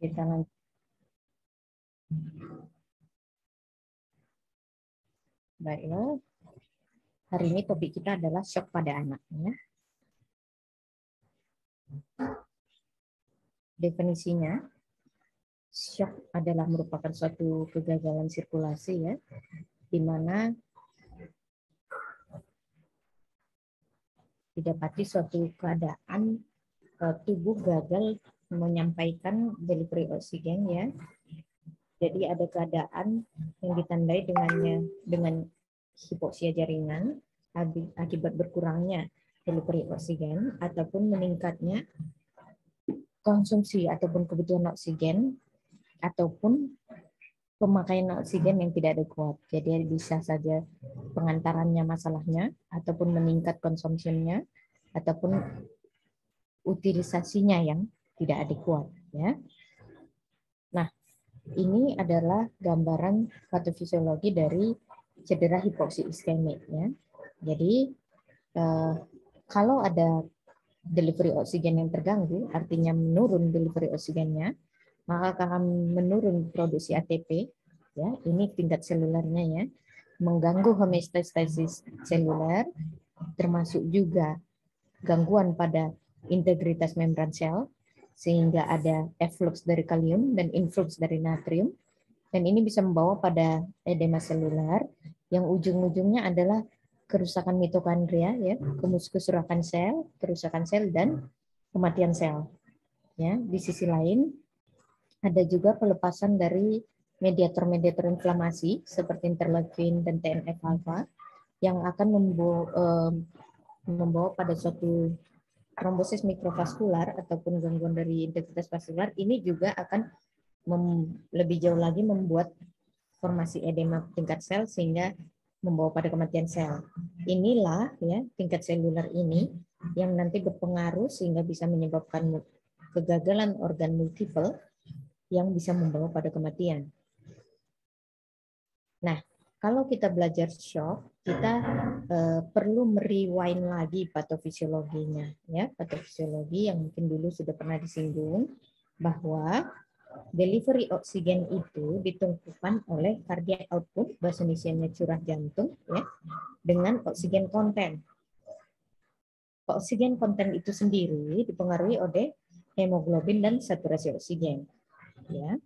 Kita lanjut. Baiklah. Hari ini topik kita adalah shock pada anak. Ya. Definisinya, shock adalah merupakan suatu kegagalan sirkulasi, ya, di mana didapati suatu keadaan tubuh gagal menyampaikan delivery oksigen, ya. Jadi ada keadaan yang ditandai dengan hipoksia jaringan akibat berkurangnya delivery oksigen ataupun meningkatnya konsumsi ataupun kebutuhan oksigen ataupun pemakaian oksigen yang tidak adekuat. Jadi bisa saja pengantarannya masalahnya ataupun meningkat konsumsinya ataupun utilisasinya yang tidak adekuat, ya. Nah, ini adalah gambaran patofisiologi dari cedera hipoksi iskemik, ya. Jadi kalau ada delivery oksigen yang terganggu, artinya menurun delivery oksigennya, maka akan menurun produksi ATP, ya. Ini tingkat selulernya, ya. Mengganggu homeostasis seluler, termasuk juga gangguan pada integritas membran sel, sehingga ada efflux dari kalium dan influx dari natrium, dan ini bisa membawa pada edema seluler yang ujung-ujungnya adalah kerusakan mitokondria, ya, kerusakan sel dan kematian sel. Ya, di sisi lain ada juga pelepasan dari mediator-mediator inflamasi seperti interleukin dan TNF-alfa yang akan membawa pada suatu trombosis mikrovaskular ataupun gangguan dari integritas vaskular. Ini juga akan lebih jauh lagi membuat formasi edema tingkat sel sehingga membawa pada kematian sel. Inilah, ya, tingkat seluler ini yang nanti berpengaruh sehingga bisa menyebabkan kegagalan organ multiple yang bisa membawa pada kematian. Nah, kalau kita belajar shock, kita perlu merewind lagi patofisiologinya, ya, patofisiologi yang mungkin dulu sudah pernah disinggung bahwa delivery oksigen itu ditentukan oleh cardiac output, bahasa Indonesianya curah jantung, ya, dengan oksigen konten. Oksigen konten itu sendiri dipengaruhi oleh hemoglobin dan saturasi oksigen, ya.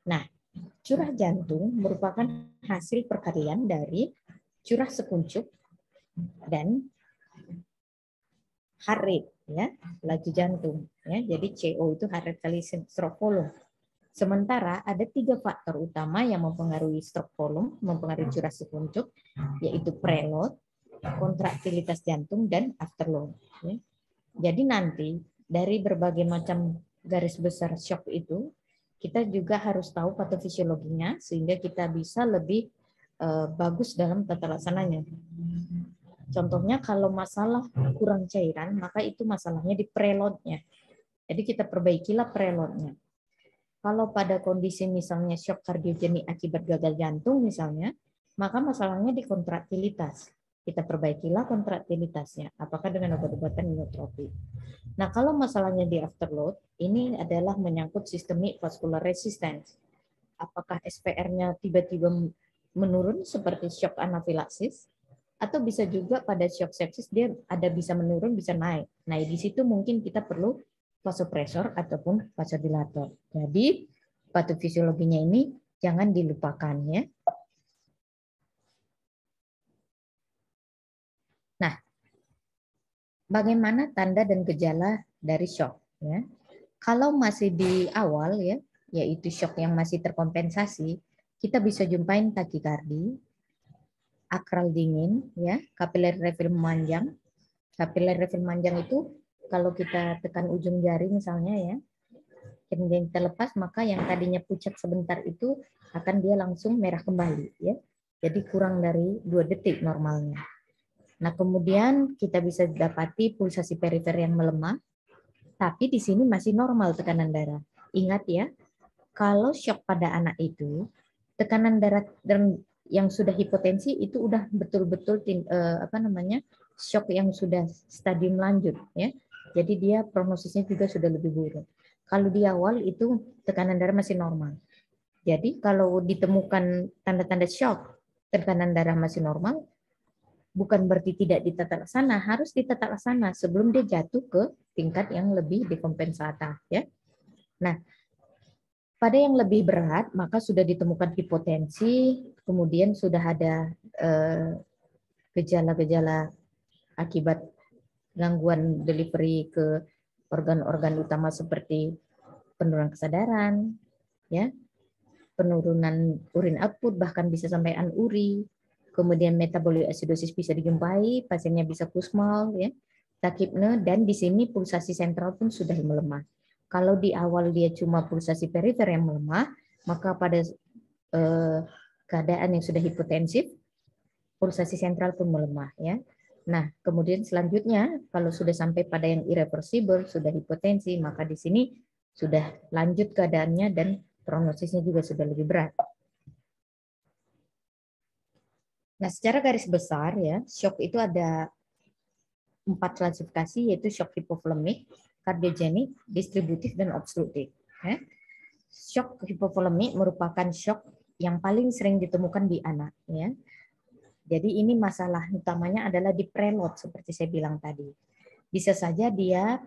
Nah, curah jantung merupakan hasil perkalian dari curah sekuncup dan heart rate, ya, laju jantung, ya. Jadi CO itu heart rate kali stroke volume. Sementara ada 3 faktor utama yang mempengaruhi stroke volume, mempengaruhi curah sekuncup, yaitu preload, kontraktilitas jantung, dan afterload. Ya. Jadi nanti dari berbagai macam garis besar shock itu, kita juga harus tahu patofisiologinya sehingga kita bisa lebih bagus dalam tata laksananya. Contohnya kalau masalah kurang cairan, maka itu masalahnya di preloadnya. Jadi kita perbaikilah preloadnya. Kalau pada kondisi misalnya shock kardiogenik akibat gagal jantung misalnya, maka masalahnya di kontraktilitas. Kita perbaikilah kontraktilitasnya, apakah dengan obat-obatan inotropi. Nah, kalau masalahnya di afterload, ini adalah menyangkut sistemik vascular resistance. Apakah SPR-nya tiba-tiba menurun seperti shock anafilaksis, atau bisa juga pada shock sepsis dia ada bisa menurun, bisa naik. Nah, di situ mungkin kita perlu vasopresor ataupun vasodilator. Jadi, patofisiologinya ini jangan dilupakan, ya. Nah, bagaimana tanda dan gejala dari shock, ya? Kalau masih di awal, ya, yaitu shock yang masih terkompensasi, kita bisa jumpain takikardi, akral dingin, ya, kapiller refill memanjang. Kapiller refill memanjang itu kalau kita tekan ujung jari misalnya, ya, kemudian kita lepas, maka yang tadinya pucat sebentar itu akan dia langsung merah kembali, ya. Jadi kurang dari 2 detik normalnya. Nah, kemudian kita bisa dapati pulsasi perifer yang melemah, tapi di sini masih normal tekanan darah. Ingat, ya, kalau shock pada anak itu, tekanan darah yang sudah hipotensi itu udah betul-betul shock yang sudah stadium lanjut, ya. Jadi dia prognosisnya juga sudah lebih buruk. Kalau di awal itu tekanan darah masih normal. Jadi kalau ditemukan tanda-tanda shock, tekanan darah masih normal, bukan berarti tidak ditata laksana, harus ditata laksana sebelum dia jatuh ke tingkat yang lebih dekompensata, ya. Nah, pada yang lebih berat maka sudah ditemukan hipotensi, kemudian sudah ada gejala-gejala akibat gangguan delivery ke organ-organ utama seperti penurunan kesadaran, ya, penurunan urin output, bahkan bisa sampai anuri, kemudian metabolic acidosis bisa dijumpai, pasiennya bisa kusmal, ya, takipne, dan di sini pulsasi sentral pun sudah melemah. Kalau di awal dia cuma pulsasi perifer yang melemah, maka pada keadaan yang sudah hipotensif, pulsasi sentral pun melemah, ya. Nah, kemudian selanjutnya kalau sudah sampai pada yang irreversible, sudah hipotensi, maka di sini sudah lanjut keadaannya dan prognosisnya juga sudah lebih berat. Nah, secara garis besar ya, shock itu ada 4 klasifikasi, yaitu shock hipovolemik, kardiogenik, distributif, dan obstruktif. Ya. Shock hipovolemik merupakan shock yang paling sering ditemukan di anak. Ya. Jadi ini masalah utamanya adalah di preload seperti saya bilang tadi. Bisa saja dia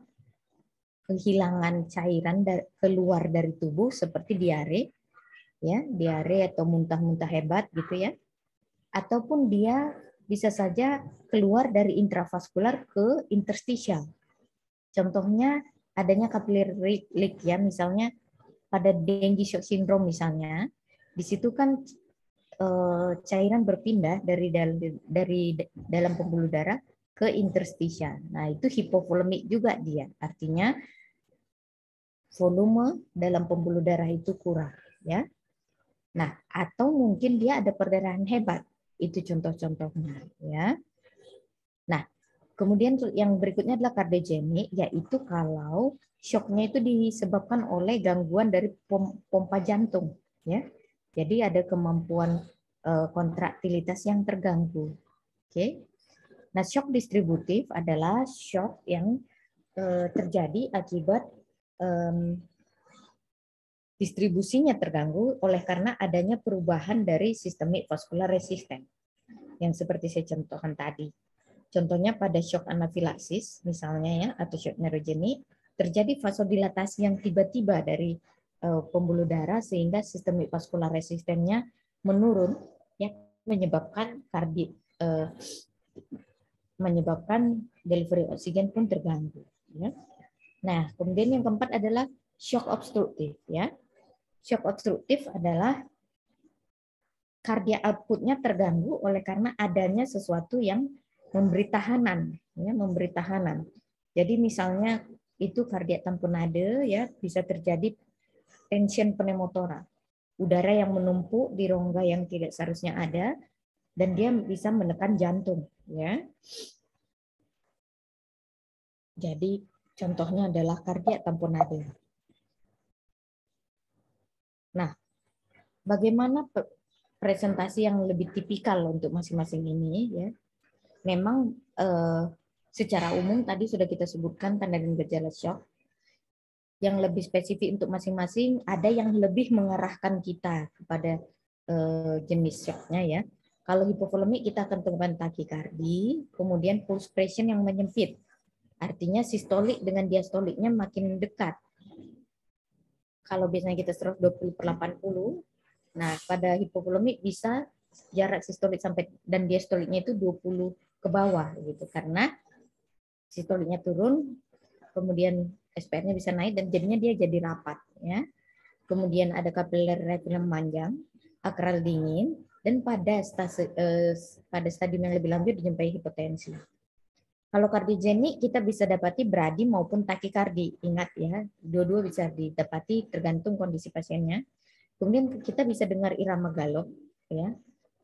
kehilangan cairan keluar dari tubuh seperti diare, ya, diare atau muntah-muntah hebat gitu ya. Ataupun dia bisa saja keluar dari intravaskular ke interstitial. Contohnya adanya capillary leak ya, misalnya pada dengue shock syndrome misalnya, di situ kan cairan berpindah dari dalam pembuluh darah ke interstitial. Nah, itu hipovolemik juga dia. Artinya volume dalam pembuluh darah itu kurang, ya. Nah, atau mungkin dia ada perdarahan hebat. Itu contoh-contohnya, ya. Nah, kemudian yang berikutnya adalah kardiogenik, yaitu kalau shocknya itu disebabkan oleh gangguan dari pompa jantung, ya. Jadi ada kemampuan kontraktilitas yang terganggu. Oke. Nah, shock distributif adalah shock yang terjadi akibat distribusinya terganggu oleh karena adanya perubahan dari sistemik vaskular resisten yang seperti saya contohkan tadi. Contohnya pada shock anafilaksis misalnya ya, atau shock neurogenik, terjadi vasodilatasi yang tiba-tiba dari pembuluh darah sehingga sistemik vaskular resistennya menurun, ya, menyebabkan delivery oksigen pun terganggu. Ya. Nah, kemudian yang keempat adalah shock obstruktif. Ya, shock obstruktif adalah cardiac output-nya terganggu oleh karena adanya sesuatu yang memberi tahanan, ya, memberi tahanan. Jadi misalnya itu kardiak tamponade, ya, bisa terjadi tension pneumotora, udara yang menumpuk di rongga yang tidak seharusnya ada, dan dia bisa menekan jantung, ya. Jadi contohnya adalah kardiak tamponade. Nah, bagaimana presentasi yang lebih tipikal untuk masing-masing ini, ya? Memang secara umum tadi sudah kita sebutkan tanda dan gejala shock. Yang lebih spesifik untuk masing-masing, ada yang lebih mengarahkan kita kepada jenis shocknya ya. Kalau hipovolemik kita akan temukan takikardi, kemudian pulse pressure yang menyempit. Artinya sistolik dengan diastoliknya makin dekat. Kalau biasanya kita 120/80, nah pada hipovolemik bisa jarak sistolik sampai dan diastoliknya itu 20 ke bawah gitu, karena sistoliknya turun, kemudian SPR-nya bisa naik dan jadinya dia jadi rapat, ya. Kemudian ada kapiler retinal panjang, akral dingin, dan pada stadium yang lebih lanjut dijumpai hipotensi. Kalau kardiogenik kita bisa dapati bradi maupun takikardi. Ingat ya, dua-dua bisa didapati tergantung kondisi pasiennya. Kemudian kita bisa dengar irama galop, ya.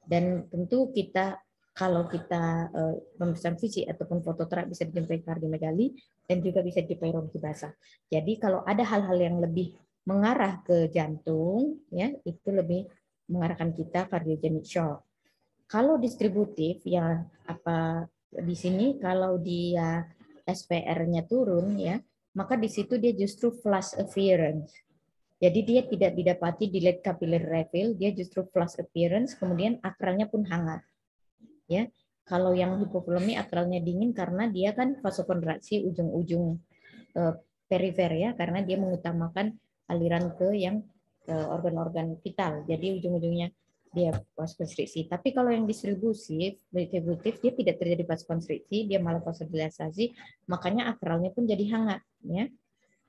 Dan tentu kita kalau kita pemeriksaan fisik ataupun fototerapi bisa dijumpai kardiomegali dan juga bisa dijumpai bronki basah. Jadi kalau ada hal-hal yang lebih mengarah ke jantung, ya itu lebih mengarahkan kita kardiogenik shock. Kalau distributif ya apa di sini kalau dia SPR-nya turun ya maka di situ dia justru flash appearance. Jadi dia tidak didapati di late capillary refill, dia justru flash appearance, kemudian akralnya pun hangat. Ya, kalau yang hipovolemi akralnya dingin karena dia kan vasokontraksi ujung-ujung perifer ya, karena dia mengutamakan aliran ke yang organ-organ vital. Jadi ujung-ujungnya dia vasokonstriksi. Tapi kalau yang distributif dia tidak terjadi vasokonstriksi, dia malah vasodilatasi, makanya akralnya pun jadi hangat ya.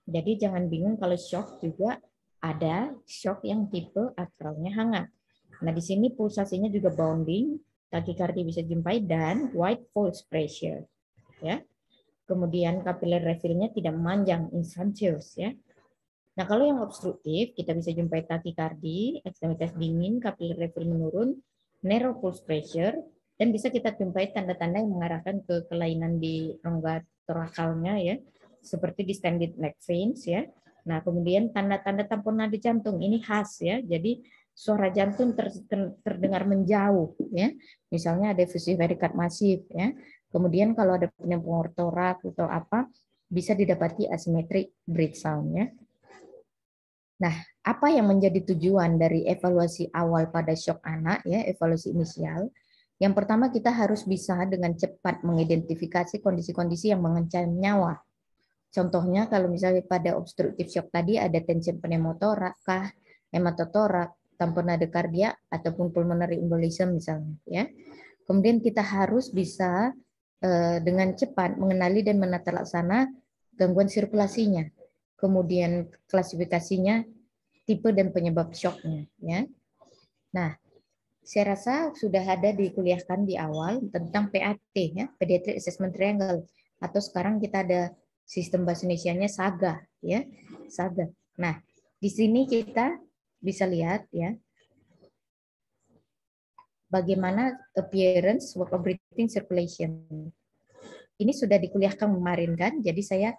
Jadi jangan bingung kalau shock juga ada shock yang tipe akralnya hangat. Nah, di sini pulsasinya juga bounding, takikardi bisa jumpai dan white pulse pressure ya. Kemudian capillary refill-nya tidak memanjang, instantaneous ya. Nah, kalau yang obstruktif kita bisa jumpai takikardi, ekstremitas dingin, capillary refill menurun, narrow pulse pressure, dan bisa kita jumpai tanda-tanda yang mengarahkan ke kelainan di rongga torakalnya ya, seperti distended neck veins ya. Nah, kemudian tanda-tanda tamponade jantung ini khas ya. Jadi suara jantung terdengar menjauh ya. Misalnya ada effusi verikat masif ya. Kemudian kalau ada penyambungan torak atau apa bisa didapati asymmetric breath sound ya. Nah, apa yang menjadi tujuan dari evaluasi awal pada shock anak ya, evaluasi inisial? Yang pertama kita harus bisa dengan cepat mengidentifikasi kondisi-kondisi yang mengancam nyawa. Contohnya kalau misalnya pada obstruktif shock tadi ada tension pneumotorak kah, hematotorak, tamponade kardia ataupun pulmonary embolism misalnya ya. Kemudian kita harus bisa dengan cepat mengenali dan menata laksana gangguan sirkulasinya. Kemudian klasifikasinya, tipe dan penyebab shocknya ya. Nah, saya rasa sudah ada dikuliahkan di awal tentang PAT ya, Pediatric Assessment Triangle, atau sekarang kita ada sistem bahasa Indonesianya SAGA ya, SAGA. Nah, di sini kita bisa lihat ya bagaimana appearance, work of breathing, circulation. Ini sudah dikuliahkan kemarin kan, jadi saya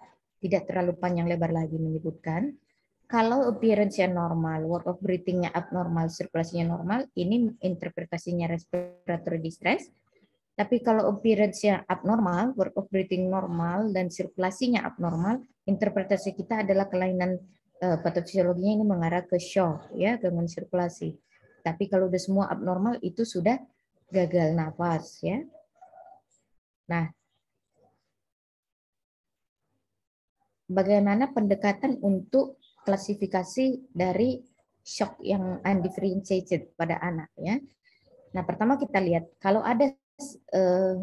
tidak terlalu panjang lebar lagi menyebutkan. Kalau appearance-nya normal, work of breathing-nya abnormal, sirkulasinya normal, ini interpretasinya respiratory distress. Tapi kalau appearance-nya abnormal, work of breathing normal, dan sirkulasinya abnormal, interpretasi kita adalah kelainan patofisiologinya ini mengarah ke shock, ya, gangguan sirkulasi. Tapi kalau udah semua abnormal, itu sudah gagal nafas, ya. Nah, bagaimana pendekatan untuk klasifikasi dari shock yang undifferentiated pada anak ya. Nah, pertama kita lihat kalau ada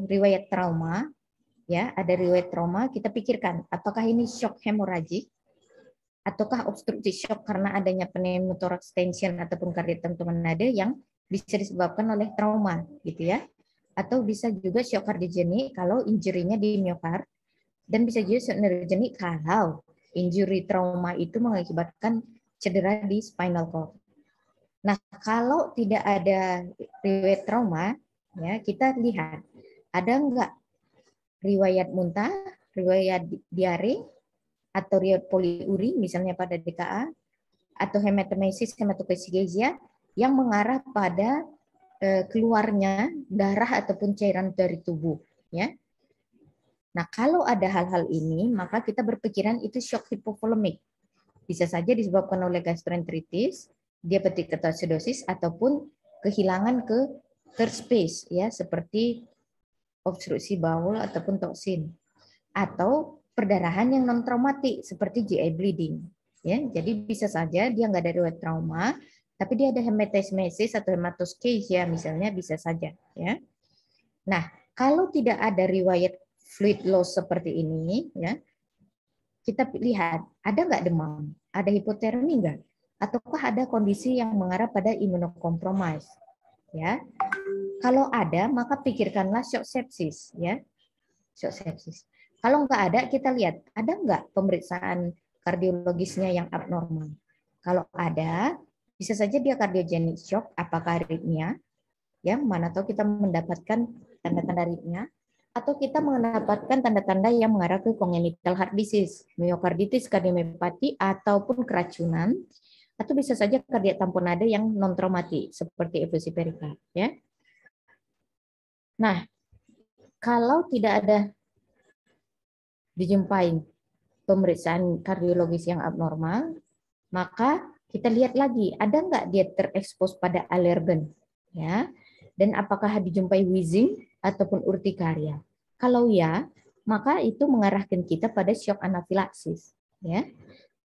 riwayat trauma ya, ada riwayat trauma, kita pikirkan apakah ini shock hemoragik ataukah obstructive shock karena adanya pneumothorax tension ataupun cardiac tamponade yang bisa disebabkan oleh trauma gitu ya. Atau bisa juga shock kardiogenik kalau injury-nya di miokard. Dan bisa juga shock neurogenik kalau injury trauma itu mengakibatkan cedera di spinal cord. Nah, kalau tidak ada riwayat trauma, ya kita lihat ada enggak riwayat muntah, riwayat diare, atau riwayat poliuri, misalnya pada DKA, atau hematemesis, hematophysigesia yang mengarah pada keluarnya darah ataupun cairan dari tubuh, ya. Nah, kalau ada hal-hal ini, maka kita berpikiran itu shock hipovolemik. Bisa saja disebabkan oleh gastroenteritis, diabetic ketoacidosis, ataupun kehilangan ke third space, ya, seperti obstruksi bawel ataupun toksin. Atau perdarahan yang non-traumatik, seperti GI bleeding. Ya, jadi bisa saja dia nggak ada riwayat trauma, tapi dia ada hematemesis atau hematoskesia misalnya, bisa saja. Ya. Nah, kalau tidak ada riwayat fluid loss seperti ini, ya, kita lihat ada nggak demam, ada hipotermi nggak, ataukah ada kondisi yang mengarah pada imunokompromis, ya. Kalau ada, maka pikirkanlah shock sepsis, ya, shock sepsis. Kalau nggak ada, kita lihat ada nggak pemeriksaan kardiologisnya yang abnormal. Kalau ada, bisa saja dia cardiogenic shock, apakah aritmia, ya, mana tahu kita mendapatkan tanda-tanda aritmia, atau kita mendapatkan tanda-tanda yang mengarah ke congenital heart disease, myokarditis, kardiomyopati, ataupun keracunan, atau bisa saja kardiak tamponade yang non traumatik seperti efusi perikard, ya. Nah, kalau tidak ada dijumpai pemeriksaan kardiologis yang abnormal, maka kita lihat lagi ada nggak dia terekspos pada alergen, ya, dan apakah dijumpai wheezing ataupun urtikaria. Kalau ya, maka itu mengarahkan kita pada shock anafilaksis, ya.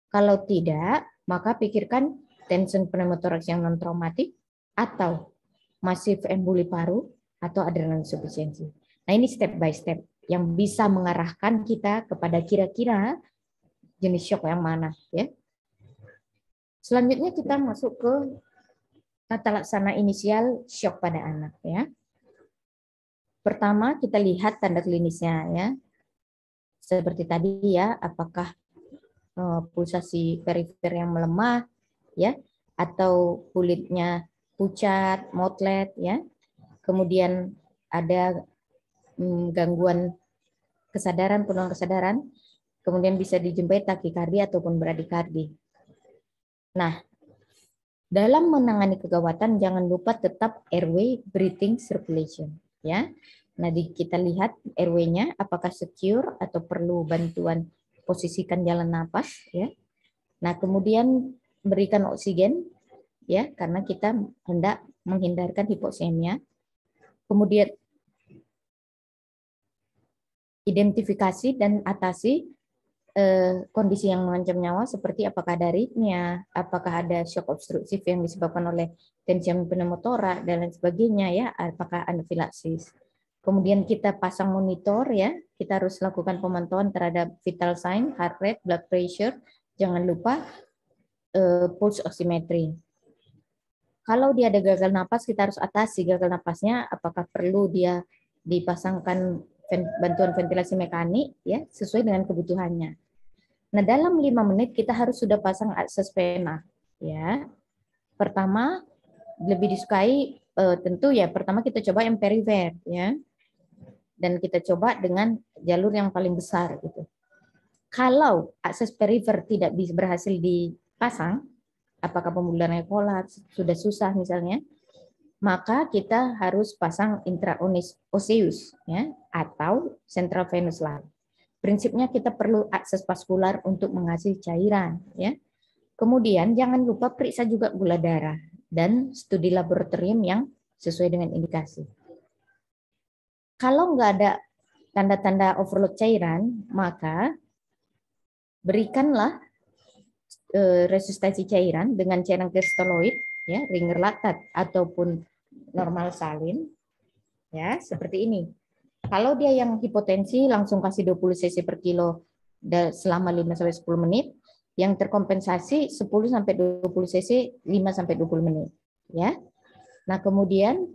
Kalau tidak, maka pikirkan tension pneumotoraks yang non traumatik atau masif emboli paru atau adrenal insufficiency. Nah, ini step by step yang bisa mengarahkan kita kepada kira-kira jenis shock yang mana, ya. Selanjutnya kita masuk ke tata laksana inisial shock pada anak, ya. Pertama kita lihat tanda klinisnya, ya. Seperti tadi, ya, apakah pulsasi perifer yang melemah, ya, atau kulitnya pucat, motlet, ya. Kemudian ada gangguan kesadaran, penurunan kesadaran, kemudian bisa dijumpai takikardi ataupun bradikardi. Nah, dalam menangani kegawatan jangan lupa tetap airway, breathing, circulation, ya. Nah, kita lihat airway-nya apakah secure atau perlu bantuan posisikan jalan napas, ya. Nah, kemudian berikan oksigen, ya, karena kita hendak menghindarkan hipoksemia. Kemudian identifikasi dan atasi kondisi yang mengancam nyawa seperti apakah ada aritmia, apakah ada shock obstruktif yang disebabkan oleh tension pneumotora dan lain sebagainya, ya, apakah anafilaksis. Kemudian kita pasang monitor, ya, kita harus lakukan pemantauan terhadap vital sign, heart rate, blood pressure, jangan lupa pulse oximetry. Kalau dia ada gagal napas, kita harus atasi gagal napasnya, apakah perlu dia dipasangkan bantuan ventilasi mekanik, ya, sesuai dengan kebutuhannya. Nah, dalam 5 menit kita harus sudah pasang akses pena, ya. Pertama, lebih disukai tentu, ya, pertama kita coba yang perifer, ya. Dan kita coba dengan jalur yang paling besar gitu. Kalau akses perifer tidak berhasil dipasang, apakah pembuluh kolaps, sudah susah misalnya, maka kita harus pasang intraosseous, ya, atau central venous line. Prinsipnya kita perlu akses vaskular untuk menghasilkan cairan, ya. Kemudian jangan lupa periksa juga gula darah dan studi laboratorium yang sesuai dengan indikasi. Kalau nggak ada tanda-tanda overload cairan, maka berikanlah resusitasi cairan dengan cairan kristaloid, ya, ringer laktat ataupun normal salin, ya, seperti ini. Kalau dia yang hipotensi langsung kasih 20 cc per kilo selama 5-10 menit, yang terkompensasi 10-20 cc 5-20 menit, ya. Nah, kemudian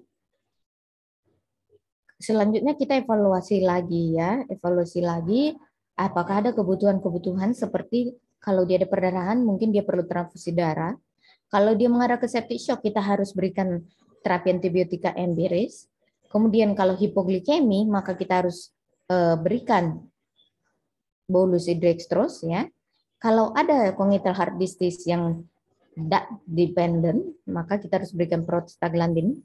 selanjutnya kita evaluasi lagi, ya, evaluasi lagi apakah ada kebutuhan-kebutuhan seperti kalau dia ada perdarahan mungkin dia perlu transfusi darah. Kalau dia mengarah ke septic shock kita harus berikan terapi antibiotika empiris. Kemudian kalau hipoglikemi maka kita harus berikan bolus dextrose, ya. Kalau ada congenital heart disease yang tidak dependent, maka kita harus berikan prostaglandin.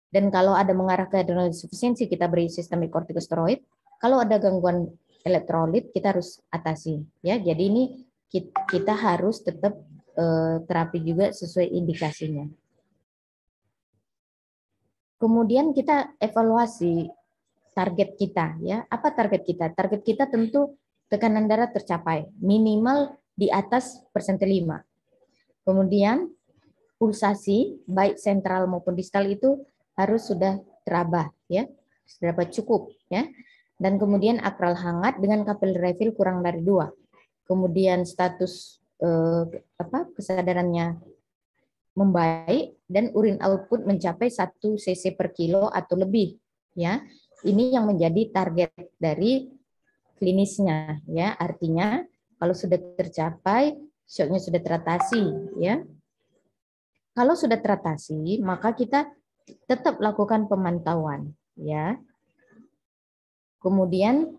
Dan kalau ada mengarah ke adrenal insufficiency, kita beri sistemik kortikosteroid. Kalau ada gangguan elektrolit, kita harus atasi, ya. Jadi ini kita harus tetap terapi juga sesuai indikasinya. Kemudian kita evaluasi target kita, ya. Apa target kita? Target kita tentu tekanan darah tercapai minimal di atas persentil 5. Kemudian pulsasi baik sentral maupun distal itu harus sudah teraba, ya. Sudah cukup, ya. Dan kemudian akral hangat dengan capillary refill kurang dari 2. Kemudian status kesadarannya membaik dan urin output mencapai 1 cc per kilo atau lebih, ya. Ini yang menjadi target dari klinisnya, ya. Artinya kalau sudah tercapai, shocknya sudah teratasi, ya. Kalau sudah teratasi, maka kita tetap lakukan pemantauan, ya. Kemudian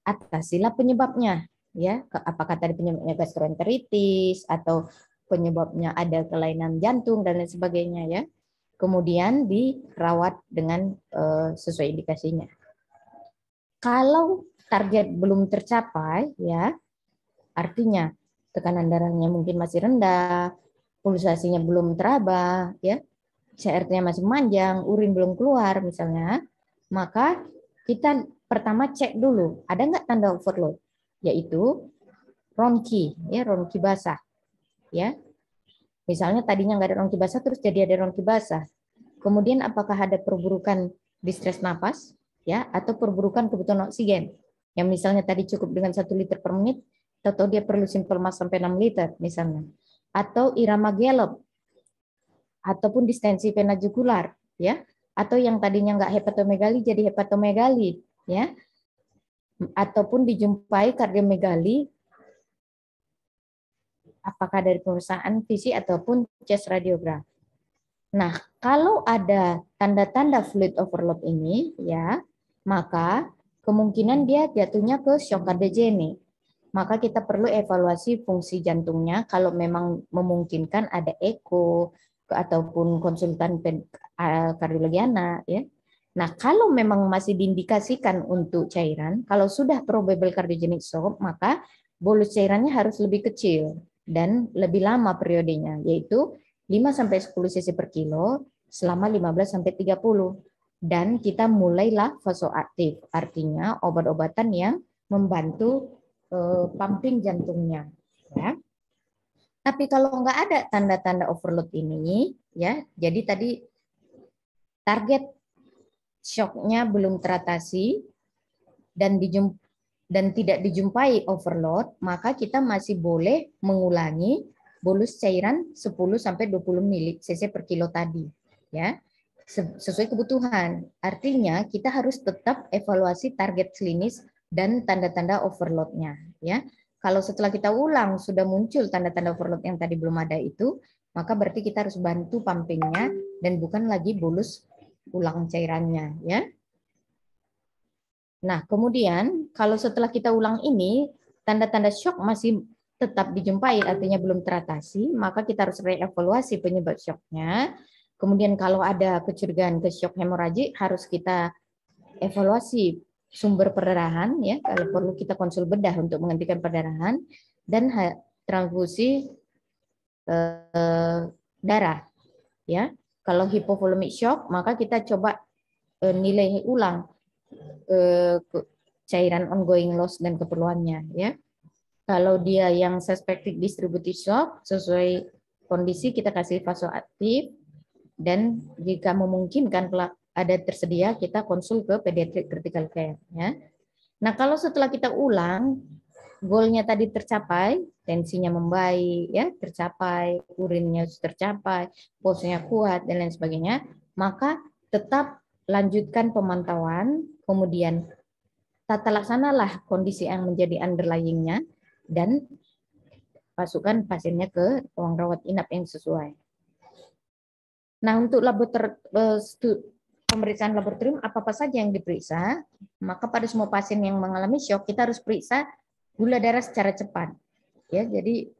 atasilah penyebabnya, ya. Apakah tadi penyebabnya gastroenteritis atau penyebabnya ada kelainan jantung dan lain sebagainya, ya. Kemudian dirawat dengan sesuai indikasinya. Kalau target belum tercapai, ya, Artinya tekanan darahnya mungkin masih rendah, pulsasinya belum teraba, ya, CRT-nya masih panjang, urin belum keluar misalnya, maka kita pertama cek dulu ada nggak tanda overload, yaitu ronki, ya, ronki basah, ya. Misalnya tadinya nggak ada ronki basah, terus jadi ada ronki basah. Kemudian apakah ada perburukan distres napas, ya, atau perburukan kebutuhan oksigen? Yang misalnya tadi cukup dengan 1 liter per menit, atau dia perlu simple mass sampai 6 liter misalnya. Atau irama Gallop, ataupun distensi vena jugular, ya, atau yang tadinya nggak hepatomegali jadi hepatomegali, ya, ataupun dijumpai kardiomegali, apakah dari pemeriksaan fisik ataupun chest radiogram. Nah, kalau ada tanda-tanda fluid overload ini, ya, maka kemungkinan dia jatuhnya ke shock kardiogenik. Maka kita perlu evaluasi fungsi jantungnya. Kalau memang memungkinkan ada eko ataupun konsultan kardiologi anak, ya. Nah, kalau memang masih diindikasikan untuk cairan, kalau sudah probable cardiogenic shock, maka bolus cairannya harus lebih kecil dan lebih lama periodenya, yaitu 5-10 cc per kilo selama 15-30. Dan kita mulailah vasoaktif, artinya obat-obatan yang membantu pumping jantungnya. Ya. Tapi kalau nggak ada tanda-tanda overload ini, ya, jadi tadi target shocknya belum teratasi dan tidak dijumpai overload, maka kita masih boleh mengulangi bolus cairan 10-20 ml/cc per kilo tadi, ya, sesuai kebutuhan. Artinya kita harus tetap evaluasi target klinis dan tanda-tanda overloadnya, ya. Kalau setelah kita ulang sudah muncul tanda-tanda overload yang tadi belum ada itu, maka berarti kita harus bantu pumpingnya dan bukan lagi bolus ulang cairannya, ya. Nah, kemudian kalau setelah kita ulang ini, tanda-tanda shock masih tetap dijumpai, artinya belum teratasi, maka kita harus reevaluasi penyebab shocknya. Kemudian kalau ada kecurigaan ke shock hemoragik, harus kita evaluasi sumber perdarahan, ya. Kalau perlu kita konsul bedah untuk menghentikan perdarahan dan transfusi darah, ya. Kalau hipovolemic shock, maka kita coba nilai ulang cairan ongoing loss dan keperluannya, ya. Kalau dia yang suspected distributed shock, sesuai kondisi kita kasih vasoaktif, dan jika memungkinkan ada tersedia kita konsul ke pediatric critical care, ya. Nah, kalau setelah kita ulang goalnya tadi tercapai, tensinya membaik, ya, tercapai, urinnya tercapai, pulsnya kuat dan lain sebagainya, maka tetap lanjutkan pemantauan, kemudian tata laksanalah kondisi yang menjadi underlying-nya dan masukkan pasiennya ke ruang rawat inap yang sesuai. Nah, untuk pemeriksaan laboratorium apa saja yang diperiksa, maka pada semua pasien yang mengalami shock kita harus periksa gula darah secara cepat. Ya, jadi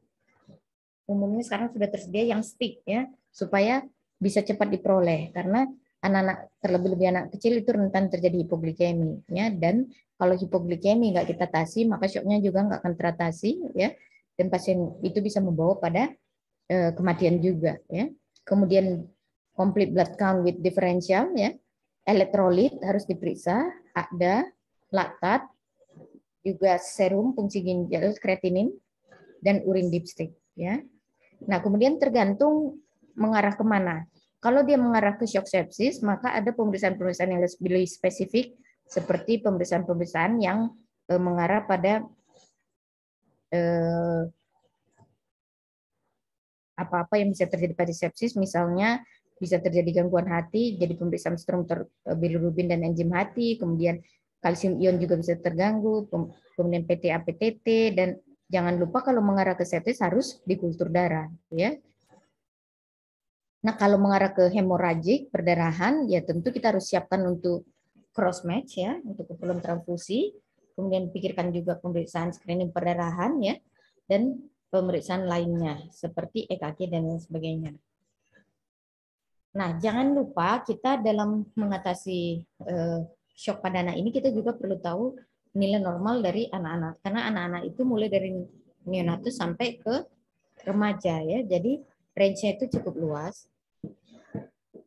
umumnya sekarang sudah tersedia yang stick, ya, supaya bisa cepat diperoleh karena anak-anak, terlebih-lebih anak kecil itu rentan terjadi hipoglikemi, ya. Dan kalau hipoglikemi nggak kita atasi, maka shocknya juga nggak akan teratasi, ya. Dan pasien itu bisa membawa pada kematian juga, ya. Kemudian complete blood count with differential, ya. Elektrolit harus diperiksa, ada laktat, juga serum fungsi ginjal, kreatinin, dan urin dipstick, ya. Nah, kemudian tergantung mengarah kemana. Kalau dia mengarah ke shock sepsis, maka ada pemeriksaan-pemeriksaan yang lebih spesifik, seperti pemeriksaan-pemeriksaan yang mengarah pada apa-apa yang bisa terjadi pada sepsis, misalnya bisa terjadi gangguan hati, jadi pemeriksaan struktur bilirubin dan enzim hati, kemudian kalsium ion juga bisa terganggu, kemudian PTA, PTT, dan jangan lupa kalau mengarah ke sepsis harus dikultur darah, ya. Nah, kalau mengarah ke hemoragik, perdarahan, ya tentu kita harus siapkan untuk cross match, ya, untuk keperluan transfusi. Kemudian pikirkan juga pemeriksaan screening perdarahan, ya, dan pemeriksaan lainnya seperti EKG dan lain sebagainya. Nah, jangan lupa kita dalam mengatasi shock pada anak ini kita juga perlu tahu nilai normal dari anak-anak, karena anak-anak itu mulai dari neonatus sampai ke remaja ya. Jadi range-nya itu cukup luas.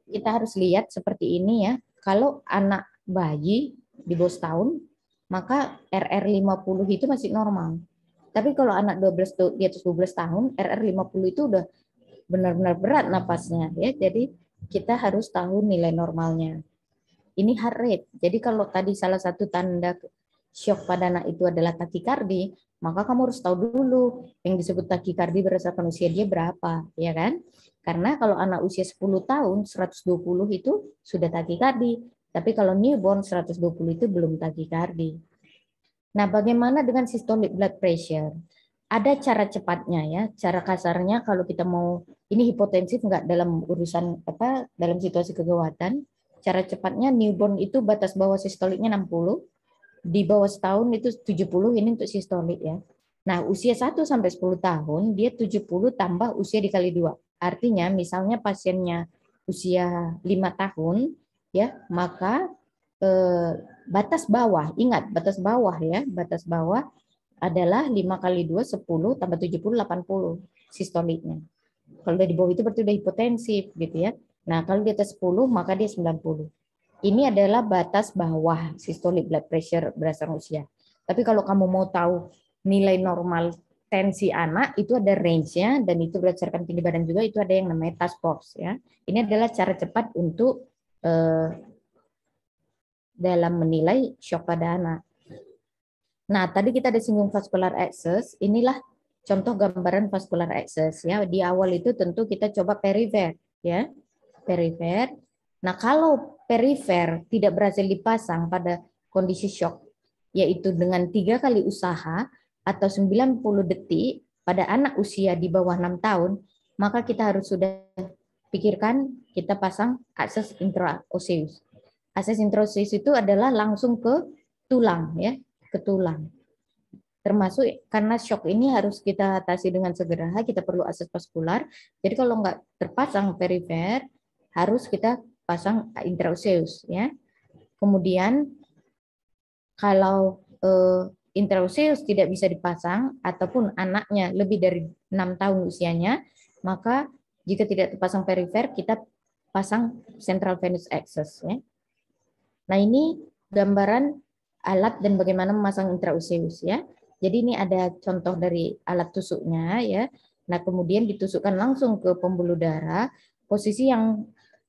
Kita harus lihat seperti ini ya. Kalau anak bayi di bawah setahun, maka RR50 itu masih normal. Tapi kalau anak 12 di atas 12 tahun, RR50 itu udah benar-benar berat napasnya ya. Jadi kita harus tahu nilai normalnya. Ini heart rate. Jadi kalau tadi salah satu tanda shock pada anak itu adalah takikardi, maka kamu harus tahu dulu yang disebut takikardi berdasarkan usia dia berapa, ya kan? Karena kalau anak usia 10 tahun, 120 itu sudah takikardi. Tapi kalau newborn 120 itu belum takikardi. Nah, bagaimana dengan systolic blood pressure? Ada cara cepatnya ya, cara kasarnya kalau kita mau ini hipotensif enggak dalam urusan apa dalam situasi kegawatan, cara cepatnya newborn itu batas bawah sistoliknya 60, di bawah setahun itu 70, ini untuk sistolik ya. Nah, usia 1 sampai 10 tahun dia 70 tambah usia dikali 2. Artinya misalnya pasiennya usia 5 tahun ya, maka batas bawah, ingat batas bawah ya, batas bawah adalah 5 kali 2, 10, tambah 70, 80 sistoliknya. Kalau udah di bawah itu berarti udah hipotensif gitu ya. Nah, kalau di atas 10 maka dia 90. Ini adalah batas bawah systolic blood pressure berdasarkan usia. Tapi kalau kamu mau tahu nilai normal tensi anak, itu ada range-nya dan itu berdasarkan tinggi badan juga, itu ada yang namanya task force ya. Ini adalah cara cepat untuk dalam menilai shock pada anak. Nah, tadi kita ada singgung vascular access. Inilah contoh gambaran vascular access ya. Di awal itu tentu kita coba perifer ya. Perifer. Nah, kalau perifer tidak berhasil dipasang pada kondisi shock yaitu dengan 3 kali usaha atau 90 detik pada anak usia di bawah 6 tahun, maka kita harus sudah pikirkan kita pasang akses intraosseus. Akses intraosseus itu adalah langsung ke tulang ya, ke tulang. Termasuk karena shock ini harus kita atasi dengan segera, kita perlu akses vaskular. Jadi kalau nggak terpasang perifer, harus kita pasang intraosseus ya. Kemudian kalau intraosseus tidak bisa dipasang ataupun anaknya lebih dari 6 tahun usianya, maka jika tidak terpasang perifer, kita pasang central venous access ya. Nah, ini gambaran alat dan bagaimana memasang intraosseus ya. Jadi ini ada contoh dari alat tusuknya ya. Nah, kemudian ditusukkan langsung ke pembuluh darah. Posisi yang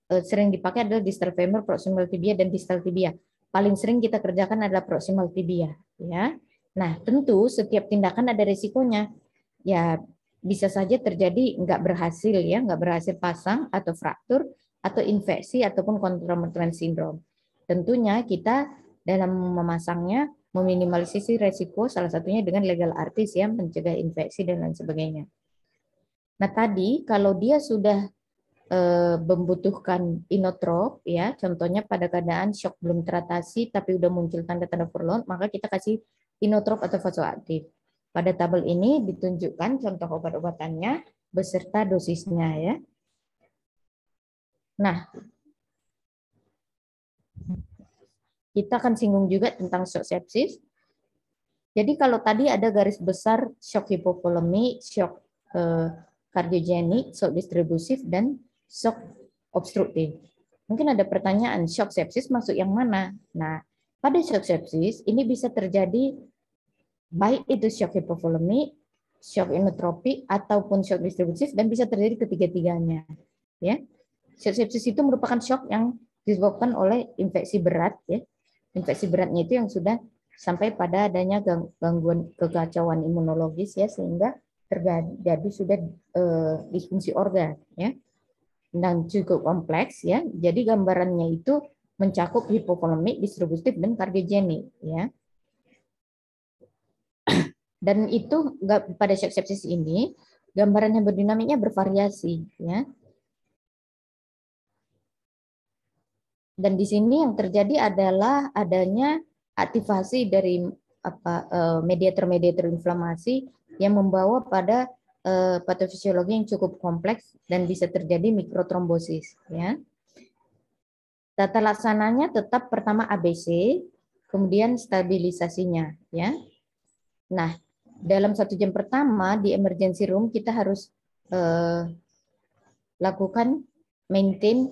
sering dipakai adalah distal femur, proximal tibia dan distal tibia. Paling sering kita kerjakan adalah proximal tibia ya. Nah, tentu setiap tindakan ada resikonya. Ya, bisa saja terjadi nggak berhasil ya, nggak berhasil pasang atau fraktur atau infeksi ataupun contromertine syndrome. Tentunya kita dalam memasangnya meminimalisasi resiko, salah satunya dengan legal artis ya, mencegah infeksi dan lain sebagainya. Nah, tadi kalau dia sudah membutuhkan inotrop ya, contohnya pada keadaan shock belum teratasi tapi udah muncul tanda-tanda overload, maka kita kasih inotrop atau vasoaktif. Pada tabel ini ditunjukkan contoh obat-obatannya beserta dosisnya ya. Nah, kita akan singgung juga tentang shock sepsis. Jadi kalau tadi ada garis besar shock hipovolemi, shock kardiogenik, shock distribusif, dan shock obstruktif. Mungkin ada pertanyaan, shock sepsis masuk yang mana? Nah, pada shock sepsis ini bisa terjadi baik itu shock hipovolemi, shock inotropik, ataupun shock distribusif, dan bisa terjadi ketiga-tiganya. Ya, shock sepsis itu merupakan shock yang disebabkan oleh infeksi berat. Ya, infeksi beratnya itu yang sudah sampai pada adanya gangguan kekacauan imunologis ya, sehingga terjadi sudah disfungsi organ ya, dan cukup kompleks ya. Jadi gambarannya itu mencakup hipovolemik, distributif, dan kardiogenik ya. Dan itu pada shock sepsis ini gambaran yang berdinamiknya bervariasi ya. Dan di sini yang terjadi adalah adanya aktivasi dari mediator-mediator inflamasi yang membawa pada patofisiologi yang cukup kompleks dan bisa terjadi mikrotrombosis ya. Tata laksananya tetap pertama ABC, kemudian stabilisasinya ya. Nah, dalam 1 jam pertama di emergency room kita harus lakukan maintain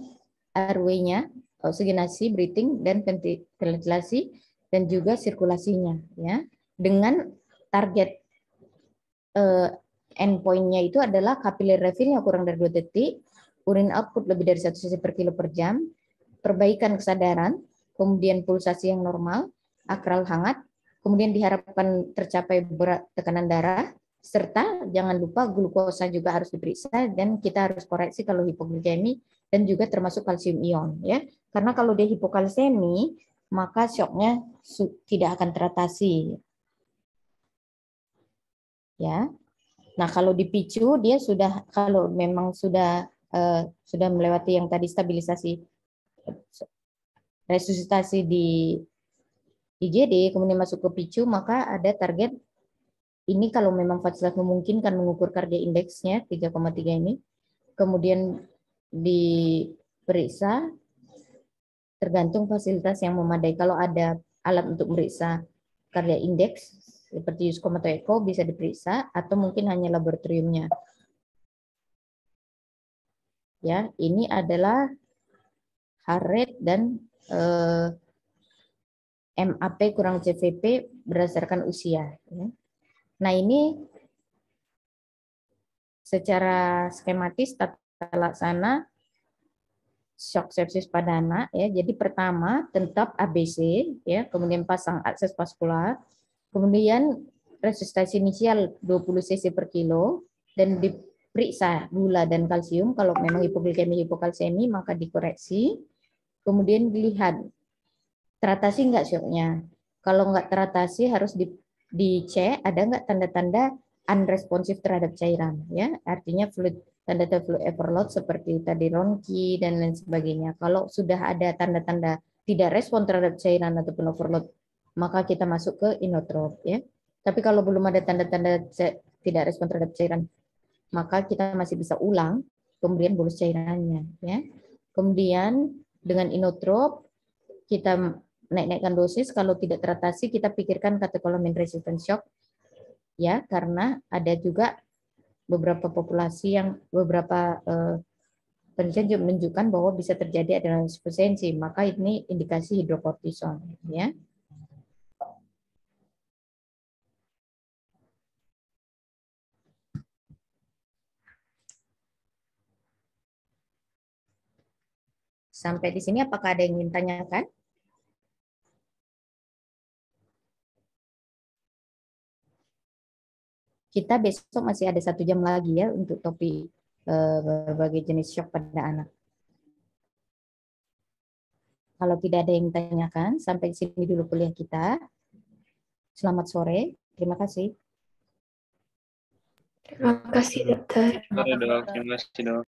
airway-nya, oksigenasi, breathing, dan ventilasi, dan juga sirkulasinya, ya. Dengan target endpoint-nya itu adalah capillary refill yang kurang dari 2 detik, urine output lebih dari 1 cc per kilo per jam, perbaikan kesadaran, kemudian pulsasi yang normal, akral hangat, kemudian diharapkan tercapai berat tekanan darah, serta jangan lupa glukosa juga harus diperiksa dan kita harus koreksi kalau hipoglikemi dan juga termasuk kalsium ion, ya. Karena kalau dia hipokalsemi maka shocknya tidak akan teratasi, ya. Nah, kalau dipicu dia sudah, kalau memang sudah melewati yang tadi stabilisasi resusitasi di IGD kemudian masuk ke picu, maka ada target ini kalau memang fasilitas memungkinkan mengukur cardiac index-nya 3,3 ini, kemudian diperiksa tergantung fasilitas yang memadai. Kalau ada alat untuk meriksa cardiac index seperti Yuskoma atau Echo bisa diperiksa, atau mungkin hanya laboratoriumnya. Ya, ini adalah heart rate dan MAP kurang CVP berdasarkan usia. Nah, ini secara skematis tata laksana shock sepsis pada anak, ya. Jadi pertama tetap ABC, ya, kemudian pasang akses vaskular, kemudian resusitasi inisial 20 cc per kilo dan diperiksa gula dan kalsium. Kalau memang hipoglikemi hipokalsemi maka dikoreksi. Kemudian dilihat teratasi enggak shocknya. Kalau enggak teratasi harus dicek ada enggak tanda-tanda unresponsive terhadap cairan, ya. Artinya tanda-tanda fluid overload seperti tadi ronki dan lain sebagainya. Kalau sudah ada tanda-tanda tidak respon terhadap cairan ataupun overload, maka kita masuk ke inotrop, ya. Tapi kalau belum ada tanda-tanda tidak respon terhadap cairan, maka kita masih bisa ulang kemudian bolus cairannya, ya. Kemudian dengan inotrop kita naikkan dosis, kalau tidak teratasi kita pikirkan katekolamin resistant shock, ya, karena ada juga beberapa populasi yang beberapa penelitian juga menunjukkan bahwa bisa terjadi adrenal insufficiency, maka ini indikasi hidrokortison, ya. Sampai di sini apakah ada yang ingin tanyakan? Kita besok masih ada 1 jam lagi, ya, untuk topik berbagai jenis shock pada anak. Kalau tidak ada yang ditanyakan, sampai sini dulu kuliah kita. Selamat sore. Terima kasih. Terima kasih, dokter. Terima kasih, dok.